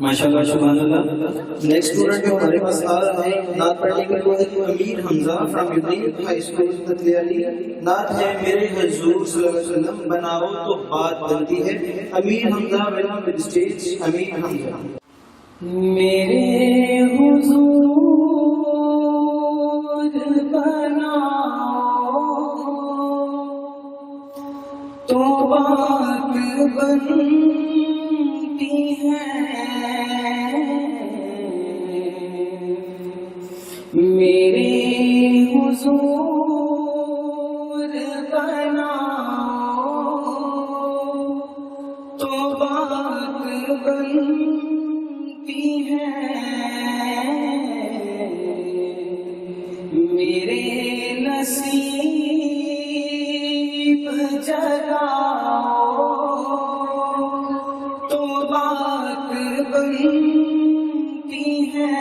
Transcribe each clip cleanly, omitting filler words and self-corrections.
ماشاءاللہ سبحان اللہ. Next student جو ہمارے پاس آ رہا ہے نعت پڑھنے کے لیے امیر حمزہ فرام یونین ہائی اسکول تتلیالی. نعت ہے میرے حضور صلی اللہ علیہ وسلم بناؤ تو بات بنتی ہے. امیر حمزہ ویلکم ٹو دی اسٹیج. امیر حمزہ. میرے حضور بناؤ تو بات بنتی ہے. میرے حضور بناؤ تو بات بنتی ہے. میرے نصیب جگاؤ تو بات بنتی ہے.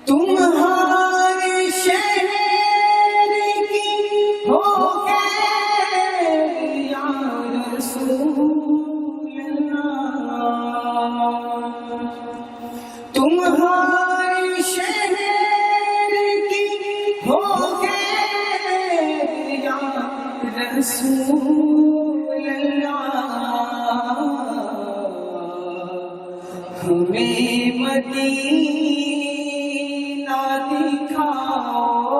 تمہارے شہر کی ہو گئے یا رسول اللہ. تمہارے شہر کی ہو گئے یا رسول اللہ. ہمیں مدینہ دکھاؤ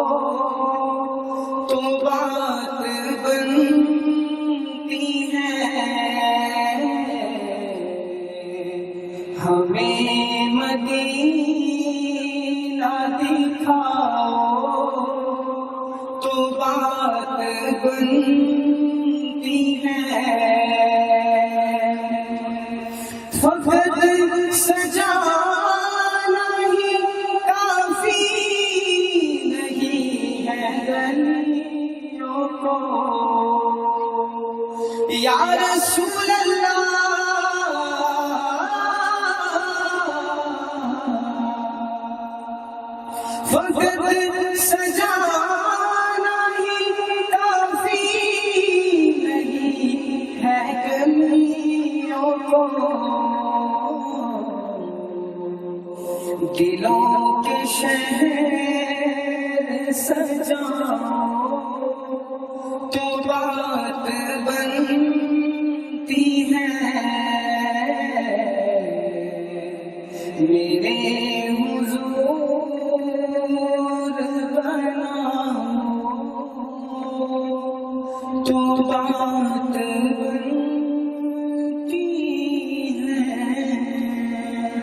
تو بات بنتی ہے. ہمیں مدینہ دکھاؤ تو بات بنتی ہے. فقط سجانا ہی کافی نہیں ہے گلیوں کو. یا رسول اللہ فقط سجانا ہی کافی نہیں ہے گلیوں کو. دلوں کے شہر سجاؤ تو بات بنتی ہے.